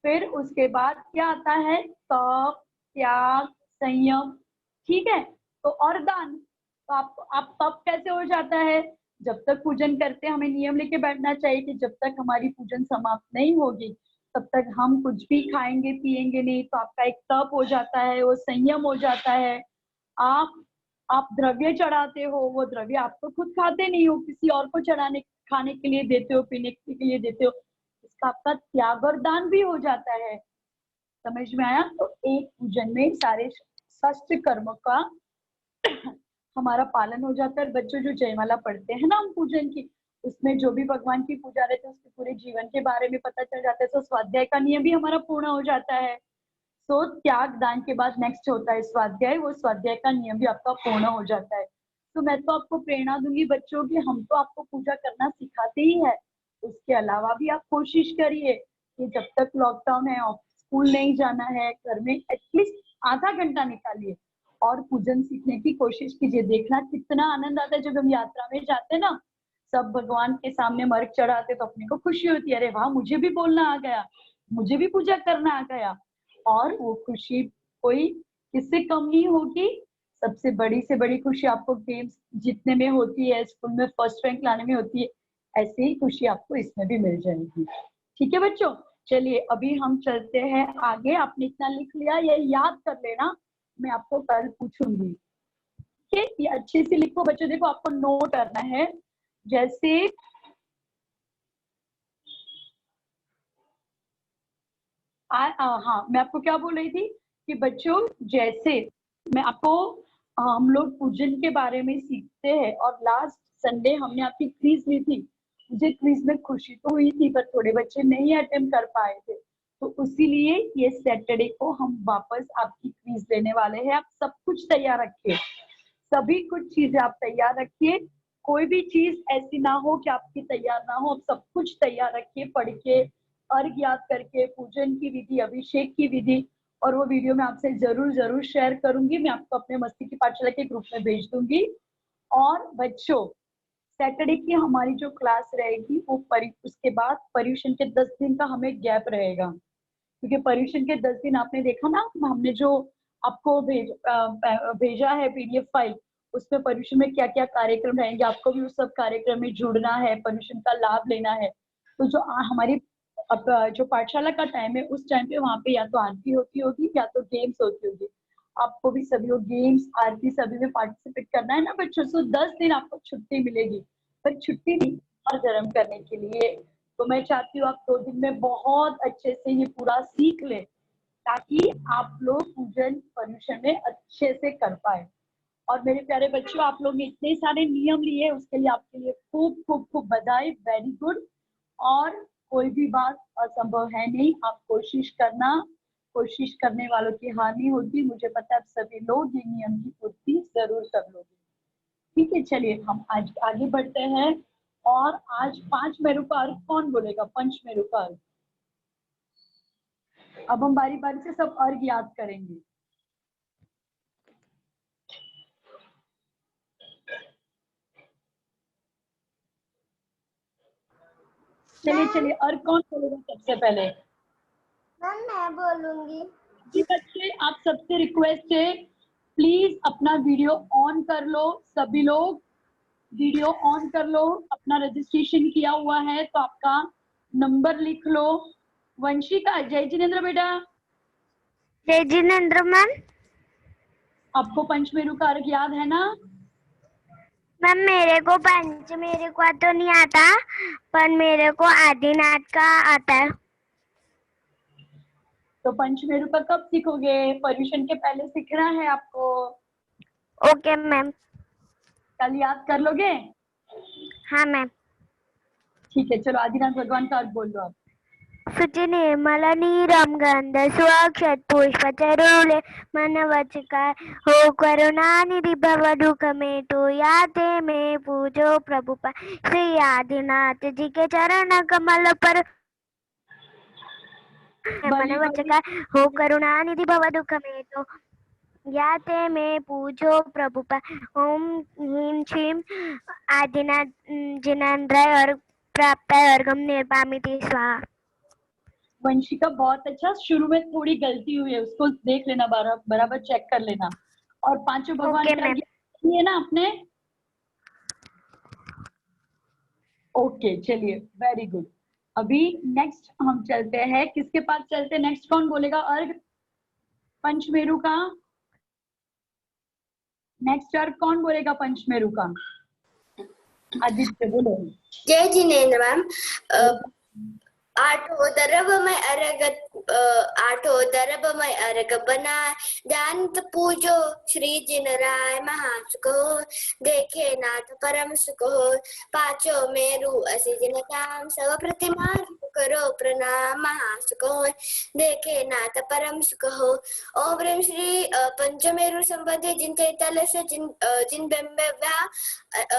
फिर उसके बाद क्या आता है? तप, त्याग, संयम। ठीक है। तो और दान। तो आप तप कैसे हो जाता है? जब तक पूजन करते हैं हमें नियम लेके बैठना चाहिए कि जब तक हमारी पूजन समाप्त नहीं होगी तब तक हम कुछ भी खाएंगे पिएंगे नहीं। तो आपका एक तप हो जाता है, वो संयम हो जाता है। आप द्रव्य चढ़ाते हो, वो द्रव्य आप तो खुद खाते नहीं हो, किसी और को खाने के लिए देते हो, पीने के लिए देते हो। इसका आपका त्याग और दान भी हो जाता है। समझ में आया? तो एक पूजन में सारे षष्ठ कर्म का हमारा पालन हो जाता है। बच्चों जो जयमाला पढ़ते हैं ना हम पूजन की, उसमें जो भी भगवान की पूजा रहती है उसके पूरे जीवन के बारे में पता चल जाता है। तो स्वाध्याय का नियम भी हमारा पूर्ण हो जाता है। तो त्याग दान के बाद नेक्स्ट होता है स्वाध्याय, वो स्वाध्याय का नियम भी आपका पूर्ण हो जाता है। तो मैं तो आपको प्रेरणा दूंगी बच्चों की, हम तो आपको पूजा करना सिखाते ही है, उसके अलावा भी आप कोशिश करिए कि जब तक लॉकडाउन है, स्कूल नहीं जाना है, घर में एटलीस्ट आधा घंटा निकालिए और पूजन सीखने की कोशिश कीजिए। देखना कितना आनंद आता है जब हम यात्रा में जाते हैं ना, सब भगवान के सामने मर्घ चढ़ाते तो अपने को खुशी होती है, अरे वाह मुझे भी बोलना आ गया। मुझे भी पूजा करना आ गया। और वो खुशी कोई किससे कम नहीं होगी। सबसे बड़ी से बड़ी खुशी आपको गेम्स जीतने में होती है, स्कूल में फर्स्ट रैंक लाने में होती है, ऐसे ही खुशी आपको इसमें भी मिल जाएगी। ठीक है बच्चों, चलिए अभी हम चलते हैं आगे। आपने इतना लिख लिया, ये याद कर लेना, मैं आपको कल पूछूंगी। ठीक है, ये अच्छे से लिखो बच्चों। देखो आपको नोट करना है। जैसे हाँ, मैं आपको क्या बोल रही थी कि बच्चों, जैसे मैं आपको हम लोग पूजन के बारे में सीखते हैं, और लास्ट संडे हमने आपकी क्विज ली थी। मुझे क्विज में खुशी तो हुई थी, पर थोड़े बच्चे नहीं अटेम्प्ट कर पाए थे, तो इसीलिए ये सैटरडे को हम वापस आपकी क्विज लेने वाले हैं। आप सब कुछ तैयार रखिए, सभी कुछ चीजें आप तैयार रखिए। कोई भी चीज ऐसी ना हो कि आपकी तैयार ना हो। आप सब कुछ तैयार रखिए, पढ़ के, अर्घ याद करके, पूजन की विधि, अभिषेक की विधि। और वो वीडियो मैं आपसे जरूर जरूर शेयर करूंगी। मैं आपको अपने मस्ती की पाठशाला के ग्रुप में भेज दूंगी। और बच्चों, सैटरडे की हमारी जो क्लास रहेगी वो उसके बाद पर्यूषण के 10 दिन का हमें गैप रहेगा, क्योंकि पर्यूषण के 10 दिन आपने देखा ना, हमने जो आपको भेजा है पीडीएफ फाइल, उसमें पर्यूषण में क्या क्या कार्यक्रम रहेंगे, आपको भी उस सब कार्यक्रम में जुड़ना है, पर्यूषण का लाभ लेना है। तो जो हमारी जो पाठशाला का टाइम है, उस टाइम पे वहाँ पे या तो आरती होती होगी या तो गेम्स होती होगी। आपको भी सभी को गेम्स, आरती सभी में पार्टिसिपेट करना है ना बच्चों। सो 10 दिन आपको छुट्टी मिलेगी, पर छुट्टी नहीं और गर्म करने के लिए। तो मैं चाहती हूँ आप 2 दिन में बहुत अच्छे से ये पूरा सीख ले, ताकि आप लोग पूजन पर्यूषण में अच्छे से कर पाए। और मेरे प्यारे बच्चों, आप लोग ने इतने सारे नियम लिए, उसके लिए आपके लिए खूब खूब खूब बधाई। Very good. और कोई भी बात असंभव है नहीं, आप कोशिश करना। कोशिश करने वालों की हार नहीं होती। मुझे पता है आप सभी लोग ये नियम की पूर्ति जरूर कर लोगे। ठीक है, चलिए हम आज आगे बढ़ते हैं। और आज 5 मेरू का अर्थ कौन बोलेगा? पंच मेरू का अर्थ। अब हम बारी बारी से सब अर्घ याद करेंगे। चलिए चलिए, अर्घ कौन बोलेगा सबसे पहले? मैम मैं बोलूंगी। जी बच्चे, आप सबसे रिक्वेस्ट है, प्लीज अपना वीडियो ऑन कर लो। सभी लोग वीडियो ऑन कर लो। अपना रजिस्ट्रेशन किया हुआ है तो आपका नंबर लिख लो। वंशिका, जय जिनेन्द्र बेटा। जय जिनेन्द्र मैम। आपको पंचमेरु का अर्घ याद है ना? मैम मेरे को पंचमेरु का तो नहीं आता, पर मेरे को आदिनाथ का आता है। तो पंचमेरु का कब सीखोगे? पर्यूषण के पहले सीखना है आपको। Okay ma'am. कल याद कर लोगे? हाँ मैम। ठीक है, चलो आदिनाथ भगवान का अर्घ बोल दो आप। शुचि निर्मल नीरम गंध सुअक्षत पुष्प चरुले मन वचकार हो करुणानिधि भव दुख में तो याते में पूजो प्रभु पर श्री आदिनाथ जी के चरण कमल पर मन वचकार हो करुणानिधि भव दुख में तो याते में पूजो प्रभु पर। ओम ह्रीं श्रीं आदिनाथ जिनेन्द्राय और प्राप्त अर्घम निर्वामिति स्वाहा। वंशिका बहुत अच्छा। शुरू में थोड़ी गलती हुई है, उसको देख लेना, बराबर चेक कर लेना। और पांचों भगवान ओके का मैम। है ना आपने? ओके, चलिए वेरी गुड। अभी नेक्स्ट हम चलते हैं, किसके पास चलते हैं? नेक्स्ट कौन बोलेगा अर्घ पंचमेरु का? नेक्स्ट अर्घ कौन बोलेगा पंचमेरु का? आदित्य बोलो। जय जिनेन्द्र मैम। आठों दरब में अर्घ बना जानत पूजो श्री जिन राय महासुख हो देखे नाथ परम सुख हो पांचों मेरु असि जिन काम सब प्रतिमा करो प्रणाम महासुख हो देखे नाथ परम सुख हो। ओम ह्रीं श्री पंचमेरु संबंधे जिन तैतल से जिन बिंबव्या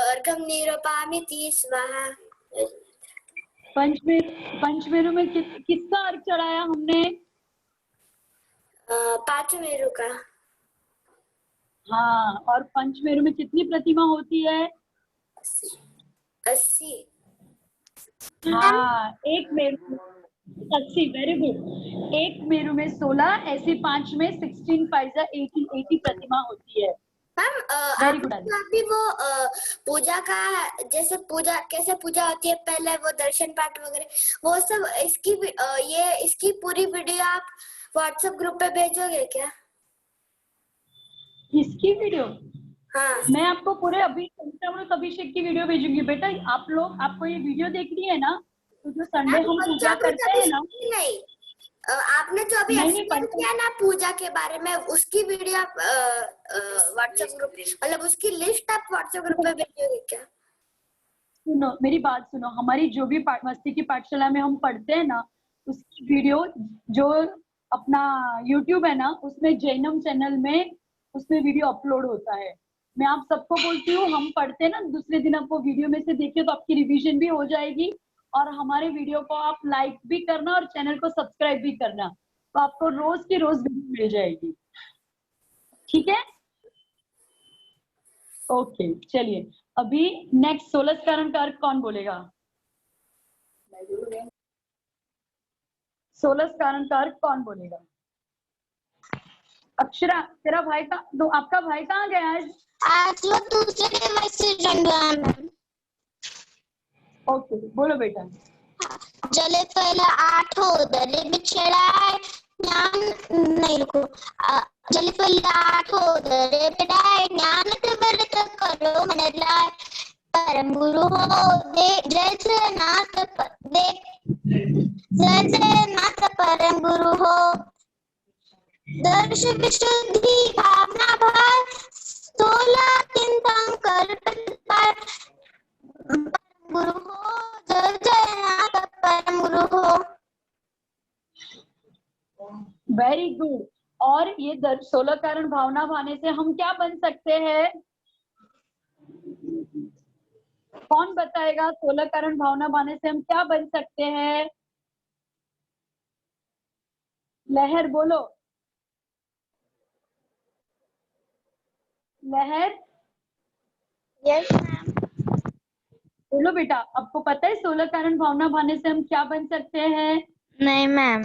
अर्घम निरूपामिति स्वाहा। पंचमेरु में किसका अर्घ चढ़ाया हमने? पांचमेरु का। हाँ, और पंचमेरु में कितनी प्रतिमा होती है? 80। हाँ, एक मेरु 80, वेरी गुड। एक मेरू में 16, ऐसे 5 में 16 5 80 प्रतिमा होती है। Ma'am very good. अभी वो पूजा का जैसे पूजा कैसे पूजा होती है पहले वो दर्शन पाठ वगैरह वो सब इसकी पूरी वीडियो आप व्हाट्सएप ग्रुप पे भेजोगे क्या? इसकी वीडियो हाँ मैं आपको पूरे अभी अभिषेक की वीडियो भेजूंगी बेटा। आपको ये वीडियो देखनी है ना, तो जो संडे हम पूजा करते हैं ना, नहीं आपने जो अभी एक्सप्लेन किया ना पूजा के बारे में उसकी वीडियो आप व्हाट्सएप ग्रुप मतलब उसकी लिस्ट आप व्हाट्सएप ग्रुप पे भेजोगे क्या? सुनो मेरी बात सुनो, हमारी जो भी मस्ती की पाठशाला में हम पढ़ते हैं ना, उसकी वीडियो जो अपना YouTube है ना, उसमें जैनम चैनल में उसमें वीडियो अपलोड होता है। मैं आप सबको बोलती हूँ, हम पढ़ते हैं ना, दूसरे दिन आप वो वीडियो में से देखिए तो आपकी रिवीजन भी हो जाएगी और हमारे वीडियो को आप लाइक भी करना और चैनल को सब्सक्राइब भी करना, तो आपको रोज की रोज वीडियो मिल जाएगी। ठीक है, ओके चलिए। अभी नेक्स्ट 16 कारण का अर्थ कौन बोलेगा? 16 कारण का अर्थ कौन बोलेगा? अक्षरा, तेरा भाई का तो आपका भाई कहाँ गया आज? आज वो दूसरे डिवाइस से ज्वाइन हुआ है मैम। ओके बोलो बेटा। जले पहला 8 दरे बिछड़ाए ज्ञान नहीं रुको जले पहला 8 दरे बिछड़ाए ज्ञान के व्रत करो मन लाए परम गुरु हो दे जय नाथ परम गुरु हो दर्श विशुद्धि भावना भार 16 तीर्थंकर गुरु हो जय नाथ परम गुरु हो। Very good. और ये 16 कारण भावना भाने से हम क्या बन सकते हैं? कौन बताएगा 16 कारण भावना भाने से हम क्या बन सकते हैं? लहर बोलो, लहर। Yes ma'am. बोलो बेटा, आपको पता है 16 कारण भावना भाने से हम क्या बन सकते हैं? नहीं मैम।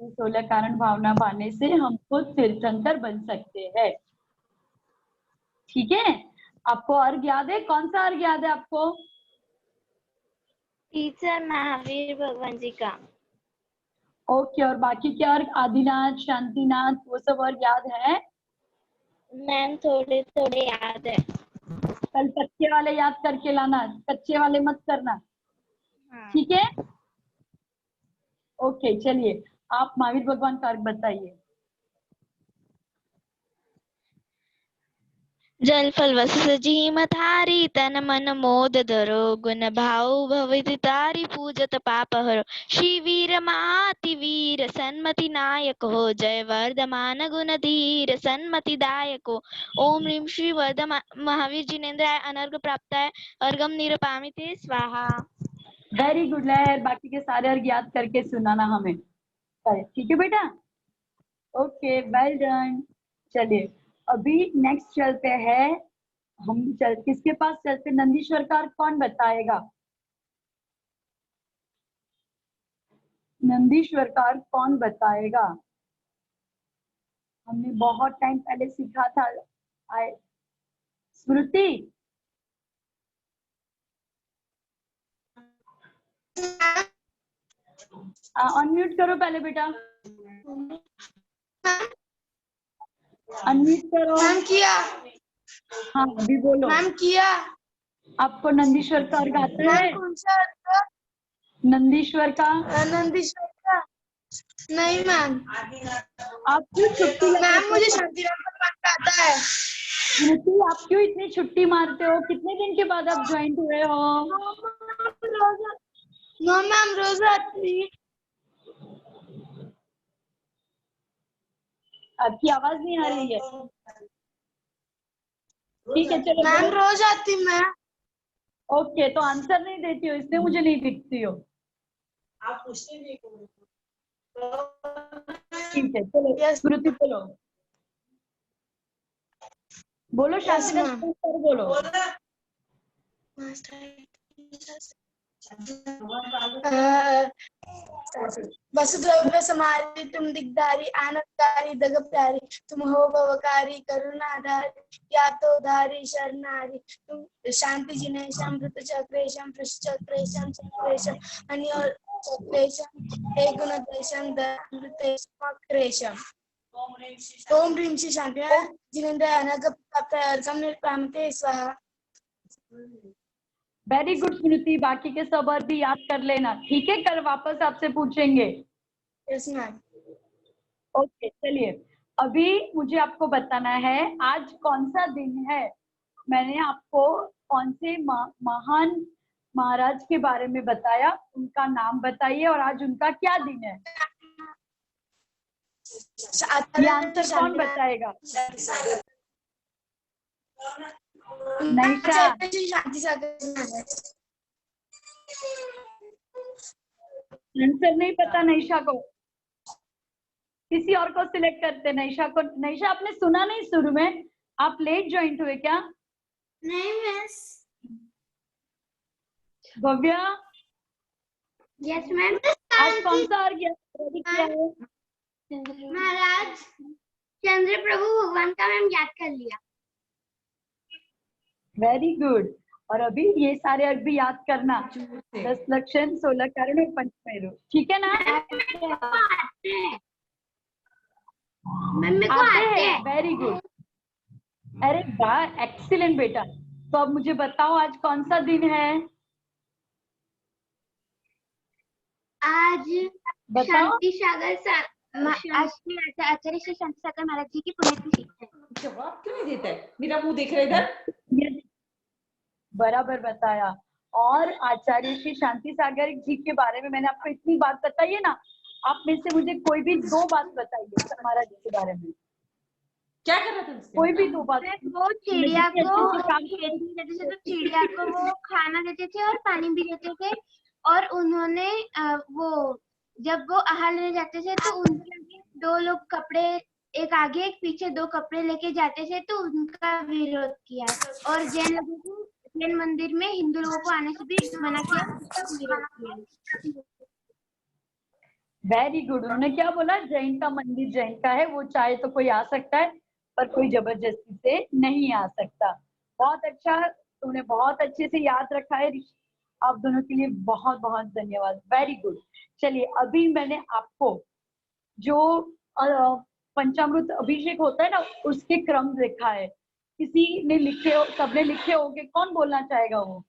16 कारण भावना भाने से हम खुद तीर्थंकर बन सकते हैं। ठीक है, आपको अर्घ याद है? कौन सा अर्घ याद है आपको? टीचर महावीर भगवान जी का। ओके, और बाकी क्या अर्घ? आदिनाथ, शांतिनाथ, वो सब अर्घ याद है? मैम थोड़े थोड़े याद है। कल कच्चे वाले याद करके लाना, कच्चे वाले मत करना। हाँ। ठीक है, ओके चलिए। आप महावीर भगवान का अर्घ बताइए। जल फल वस सजी मथारी तन मन मोद धरो गुण भाव भवित तारी पूजत पाप हरो श्री वीर माति वीर सन्मति नायक हो जय वर्धमान गुण धीर सन्मति दायक हो। ओम ह्रीम श्री महावीर जिनेन्द्राय अनर्घ प्राप्ताय अर्घम निरूपामि ते स्वाहा। वेरी गुड लहर, बाकी के सारे अर्घ याद करके सुनाना हमें। ठीक है बेटा, ओके वेल डन। चलिए अभी नेक्स्ट चलते हैं हम। किसके पास चलते? नंदीश्वर का अर्थ कौन बताएगा? नंदीश्वर का अर्थ कौन बताएगा? हमने बहुत टाइम पहले सीखा था। स्मृति, अनम्यूट करो पहले बेटा, अनम्यूट करो। मैम किया। हाँ अभी बोलो। मैम किया। आपको नंदीश्वर का अर्घ आता है? कौन सा अर्घ? नंदीश्वर का? नंदीश्वर का नहीं मैम। आप क्यों छुट्टी मैम मुझे शांतिनाथ भगवान का आता है। स्मृति, आप क्यों इतनी छुट्टी मारते हो? कितने दिन के बाद आप ज्वाइन हुए हो? नो मैम रोज आती। आपकी आवाज नहीं आ रही है। ठीक है चलो। मैम रोज आती मैं। ओके, तो आंसर नहीं देती हो इसलिए मुझे नहीं दिखती हो। आप पूछते नहीं। ठीक है चलो स्मृति बोलो, बोलो शांतिनाथ बोलो। वसुद्रव्य समारी तुम दिग्धारी आनंदकारी दग प्यारी तुम हो भवकारी करुणाधारी यातोधारी शरणारी तुम शांति जिनेशम मृत चक्रेशम पृष्ठ चक्रेशम चक्रेशम अन्य चक्रेशम एक गुणदेशम दमृतेशम अक्रेशम ओम ह्रीं श्री शांति जिनेन्द्र अनग प्राप्त अर्घम निर्प्रामते स्वाहा। वेरी गुड स्मृति, बाकी के सब और भी याद कर लेना, ठीक है? कल वापस आपसे पूछेंगे। Yes ma'am. ओके, चलिए अभी मुझे आपको बताना है आज कौन सा दिन है। मैंने आपको कौन से महान महाराज के बारे में बताया, उनका नाम बताइए और आज उनका क्या दिन है। ये आंसर कौन बताएगा? नैशा। आंसर नहीं पता नैशा को, किसी और को सिलेक्ट करते। नैशा को। नैशा, आपने सुना नहीं शुरू में? आप लेट ज्वाइन हुए क्या? नहीं मिस। भव्या। Yes ma'am. आज कौन सा और किया है? महाराज चंद्र प्रभु भगवान का मैम याद कर लिया। Very good. और अभी ये सारे अर्घ भी याद करना, 10 लक्षण 16 कारण और पंचमेरु, ठीक है ना? आते हैं। वेरी गुड, अरे वाह, एक्सीलेंट बेटा। तो अब मुझे बताओ आज कौन सा दिन है? आज बताओ। शांति सागर आचार्य श्री शांति सागर महाराज जी की पुण्यतिथि है। जवाब क्यों नहीं देता है? मेरा मुंह देख रहा है इधर। बराबर बताया। और आचार्य श्री शांति सागर जी के बारे में मैंने आपको इतनी बात बताई है ना, आप में से मुझे कोई भी 2 बात बताइए महाराज जी के बारे में। क्या कर रहा था? कोई भी 2 बात। वो चिड़िया को तो चिड़िया को वो खाना देते थे और पानी भी देते थे, और उन्होंने वो जब वो आहार लेने जाते थे तो उनके आगे 2 लोग कपड़े, एक आगे एक पीछे 2 कपड़े लेके जाते थे, तो उनका विरोध किया। और जैन लोगों को जैन मंदिर में हिंदू लोगों को आने से भी मना किया, विरोध किया। Very good. उन्होंने क्या बोला? जैन का मंदिर जैन का है, वो चाहे तो कोई आ सकता है पर कोई जबरदस्ती से नहीं आ सकता। बहुत अच्छा, तुमने बहुत अच्छे से याद रखा है। आप दोनों के लिए बहुत बहुत धन्यवाद। Very good. चलिए अभी मैंने आपको जो पंचामृत अभिषेक होता है ना, उसके क्रम लिखा है। किसी ने लिखे, सबने लिखे होंगे, कौन बोलना चाहेगा? वो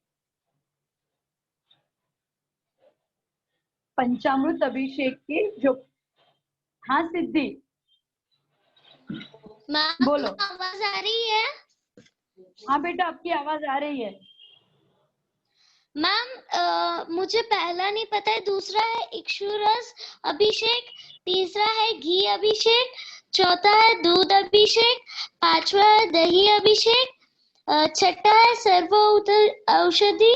पंचामृत अभिषेक के जो, हाँ सिद्धि बोलो। आवाज आ रही है? हाँ बेटा, आपकी आवाज आ रही है। मैम मुझे पहला नहीं पता है, दूसरा है इक्षुरस अभिषेक, तीसरा है घी अभिषेक, चौथा है दूध अभिषेक, 5वां है दही अभिषेक, 6ठा है सर्व औषधि,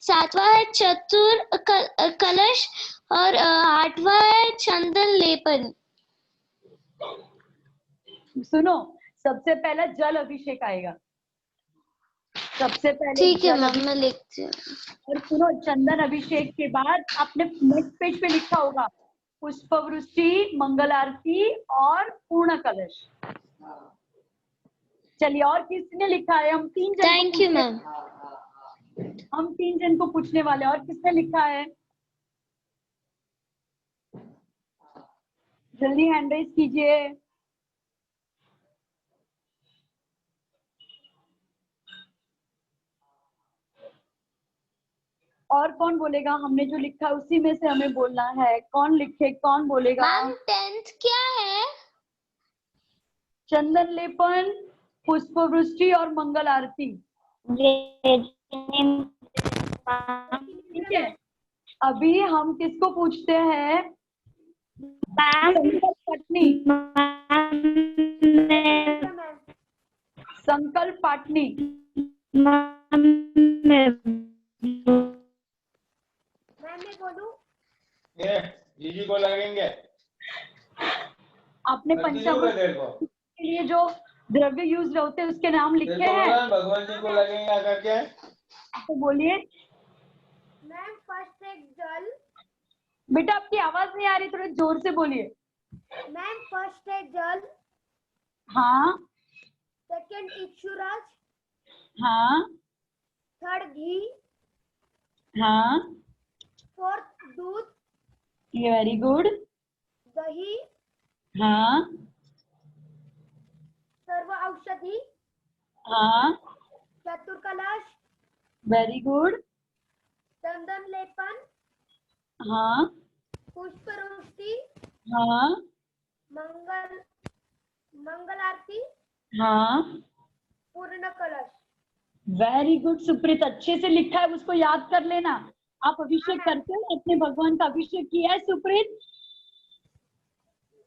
7वां है चतुर कलश और 8वां है चंदन लेपन। सुनो, सबसे पहला जल अभिषेक आएगा, सबसे पहले। ठीक है मैम, मैं लिखती हूँ। और सुनो, चंदन अभिषेक के बाद आपने नेक्स्ट पेज पे लिखा होगा पुष्पवृष्टि, मंगल आरती और पूर्ण कलश। चलिए, और किसने लिखा है? हम 3 जन। Thank you ma'am. हम 3 जन को पूछने वाले, और किसने लिखा है? जल्दी हैंड रेज कीजिए। और कौन बोलेगा? हमने जो लिखा उसी में से हमें बोलना है। कौन लिखे, कौन बोलेगा? मैम 10th क्या है? चंदन लेपन, पुष्पवृष्टि और मंगल आरती। ठीक है, अभी हम किसको पूछते हैं? संकल्प पाटनी। संकल्प पाटनी। जीजी को लगेंगे। आपने पंचामृत के लिए जो द्रव्य यूज होते हैं उसके नाम लिखे हैं? भगवान जी को लगेंगे करके। तो बोलिए। मैम फर्स्ट है जल। बेटा आपकी आवाज नहीं आ रही, थोड़ा जोर से बोलिए। मैम फर्स्ट है जल। हाँ सेकंड इक्षुराज। हाँ थर्ड घी। हाँ, फोर्थ दूध। ये वेरी गुड। दही। हाँ सर्व औषधि। हाँ, चतुर्कलश। Very good. चंदन लेपन। हाँ पुष्पवृष्टि। हाँ मंगल आरती। हाँ, पूर्ण कलश। वेरी गुड सुप्रीत, अच्छे से लिखा है, उसको याद कर लेना। आप अभिषेक करते हो, अपने भगवान का अभिषेक किया है सुप्रीत?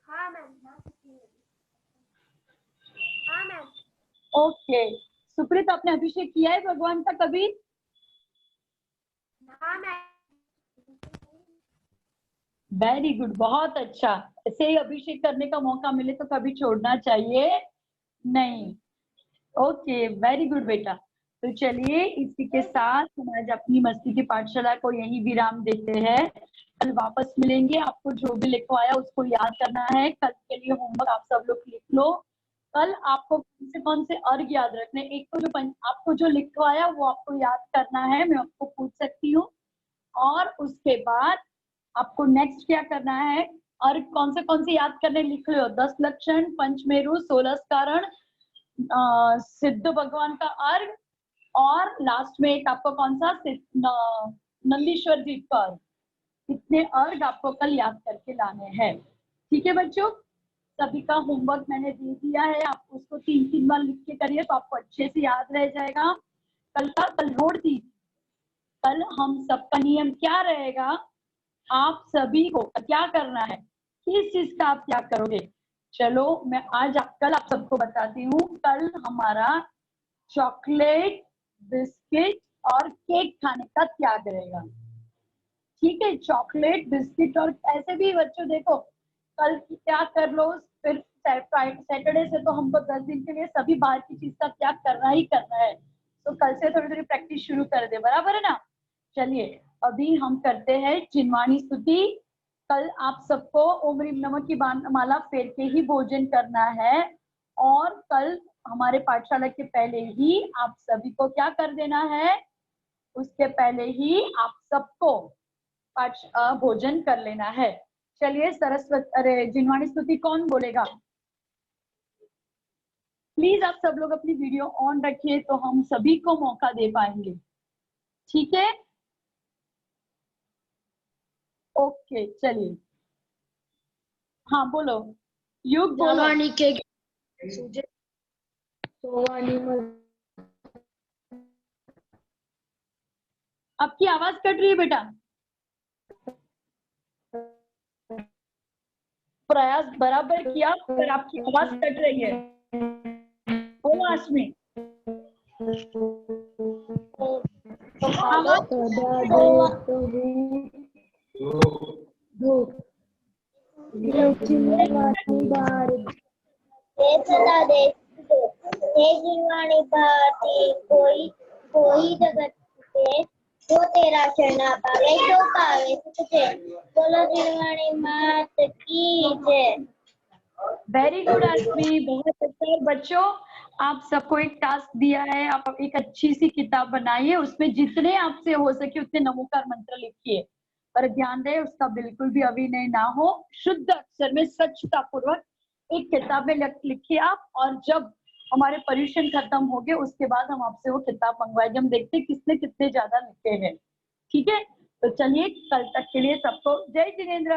हाँ मैम। हाँ मैम। ओके सुप्रीत, आपने अभिषेक किया है भगवान का कभी? हाँ मैम। वेरी गुड, बहुत अच्छा। ऐसे ही अभिषेक करने का मौका मिले तो कभी छोड़ना चाहिए नहीं। ओके वेरी गुड बेटा। तो चलिए इसी के साथ हम आज अपनी मस्ती की पाठशाला को यही विराम देते हैं। कल वापस मिलेंगे। आपको जो भी लिखवाया उसको याद करना है। कल के लिए होमवर्क आप सब लोग लिख लो। कल आपको कौन से अर्घ याद रखने, एक तो जो आपको जो लिखवाया वो आपको याद करना है, मैं आपको पूछ सकती हूँ। और उसके बाद आपको नेक्स्ट क्या करना है, अर्घ कौन से याद करने लिख लो। 10 लक्षण, पंचमेरु, 16 कारण, सिद्ध भगवान का अर्घ, और लास्ट में एक आपको कौन सा नंदीश्वर जी का अर्घ। इतने अर्घ आपको कल याद करके लाने हैं। ठीक है बच्चों, सभी का होमवर्क मैंने दे दिया है। आप उसको 3-3 बार लिख के करिए तो आपको अच्छे से याद रह जाएगा। कल रोड थी। कल हम सबका नियम क्या रहेगा, आप सभी को क्या करना है, किस चीज का आप क्या करोगे। चलो मैं कल आप सबको बताती हूँ। कल हमारा चॉकलेट, बिस्किट और केक खाने का त्याग रहेगा। ठीक है, चॉकलेट, बिस्किट और ऐसे भी बच्चों देखो कल क्या कर लो, फिर सैटरडे से तो हमको 10 दिन के लिए सभी बाहर की चीज का त्याग करना ही करना है। तो कल से थोड़ी थोड़ी प्रैक्टिस शुरू कर दे, बराबर है ना। चलिए अभी हम करते हैं चिन्वाणी स्तुति। कल आप सबको ओम ह्रीम नमः की माला फेर के ही भोजन करना है। और कल हमारे पाठशाला के पहले ही आप सभी को क्या कर देना है, उसके पहले ही आप सबको भोजन कर लेना है। चलिए जिनवाणी स्तुति कौन बोलेगा? प्लीज आप सब लोग अपनी वीडियो ऑन रखिए तो हम सभी को मौका दे पाएंगे। ठीक है, ओके चलिए। हाँ बोलो, युग बोलो। आपकी आवाज कट रही है बेटा, प्रयास बराबर किया पर आपकी आवाज कट रही है। बोलो आशमी। कोई जगत के जो तेरा शरणा पावे जो पावे तुझे। बोलो जिनवाणी मात की जय। वेरी गुड आशमी, बहुत अच्छा। बच्चों आप सबको एक टास्क दिया है, आप एक अच्छी सी किताब बनाइए, उसमें जितने आपसे हो सके उतने नमोकार मंत्र लिखिए, पर ध्यान रहे उसका बिल्कुल भी अभिनय ना हो। शुद्ध अक्षर में स्वच्छता पूर्वक एक किताब में लिखिए आप। और जब हमारे पर्यूषण खत्म हो गए उसके बाद हम आपसे वो किताब मंगवाए, हम देखते किसने कितने ज्यादा लिखे हैं। ठीक है, तो चलिए कल तक के लिए सबको जय जिनेंद्र।